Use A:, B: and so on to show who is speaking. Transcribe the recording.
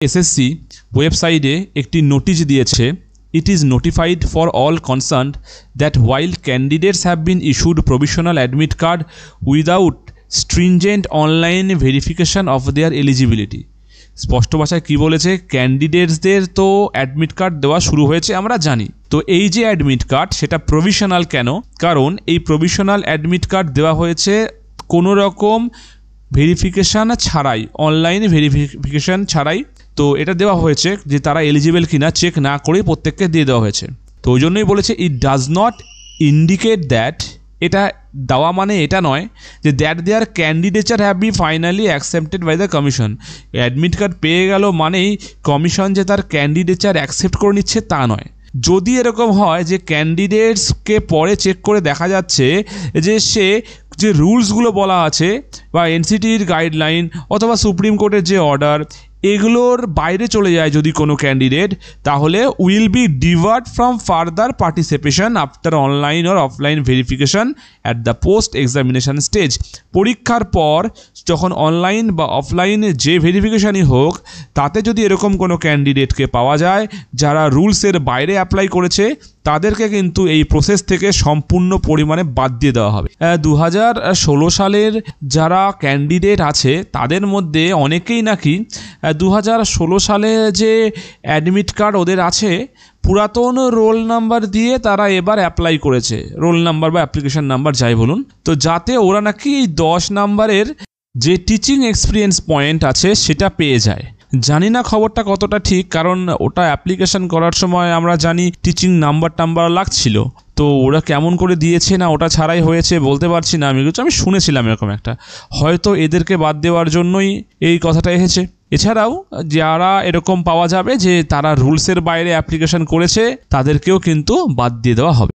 A: SSC ওয়েবসাইটে একটি notice দিয়েছে। It is notified for all concerned that while candidates have been issued provisional admit card without stringent online verification of their eligibility, স্পষ্ট ভাষায় কি বলেছে, ক্যান্ডিডেটসদের তো অ্যাডমিট কার্ড দেওয়া শুরু হয়েছে আমরা জানি, তো এই যে অ্যাডমিট কার্ড সেটা প্রভিশনাল কেন? কারণ এই প্রভিশনাল অ্যাডমিট কার্ড দেওয়া হয়েছে কোনো রকম ভেরিফিকেশান ছাড়াই, অনলাইন ভেরিফিকেশান ছাড়াই। তো এটা দেওয়া হয়েছে যে তারা এলিজিবল কিনা চেক না করেই প্রত্যেককে দিয়ে দেওয়া হয়েছে। তো ওই জন্যই বলেছে it does not indicate that, এটা দেওয়া মানে এটা নয় যে that their candidature have be finally accepted by the commission. Admit card পেয়ে গেল মানেই কমিশন যে তার ক্যান্ডিডেচার অ্যাকসেপ্ট করে নিচ্ছে তা নয়। যদি এরকম হয় যে ক্যান্ডিডেটসকে পরে চেক করে দেখা যাচ্ছে যে সে যে রুলসগুলো বলা আছে বা এনসিটির গাইডলাইন অথবা সুপ্রিম কোর্টের যে অর্ডার এগুলোর বাইরে চলে যায় যদি কোনো ক্যান্ডিডেট, তাহলে will be divert from further participation after online or offline verification at the post examination stage. পরীক্ষার পর যখন অনলাইন বা অফলাইনে যে ভেরিফিকেশানই হোক, তাতে যদি এরকম কোনো ক্যান্ডিডেটকে পাওয়া যায় যারা রুলসের বাইরে অ্যাপ্লাই করেছে, তাদেরকে কিন্তু এই প্রসেস থেকে সম্পূর্ণ পরিমাণে বাদ দিয়ে দেওয়া হবে। 2016 সালের যারা ক্যান্ডিডেট আছে তাদের মধ্যে অনেকেই নাকি 2016 সালে যে অ্যাডমিট কার্ড ওদের আছে পুরাতন রোল নাম্বার দিয়ে তারা এবার অ্যাপ্লাই করেছে, রোল নাম্বার বা অ্যাপ্লিকেশন নাম্বার যাই বলুন, তো যাতে ওরা নাকি 10 নাম্বারের যে টিচিং এক্সপিরিয়েন্স পয়েন্ট আছে সেটা পেয়ে যায়। জানি না খবরটা কতটা ঠিক, কারণ ওটা অ্যাপ্লিকেশন করার সময় আমরা জানি টিচিং নাম্বার লাগছিল, তো ওরা কেমন করে দিয়েছে না ওটা ছাড়াই হয়েছে বলতে পারছি না। আমি শুনেছিলাম এরকম একটা, হয়তো এদেরকে বাদ দেওয়ার জন্যই এই কথাটা এসেছে। এছাড়াও যারা এরকম পাওয়া যাবে যে তারা রুলসের বাইরে অ্যাপ্লিকেশন করেছে তাদেরকেও কিন্তু বাদ দিয়ে দেওয়া হবে।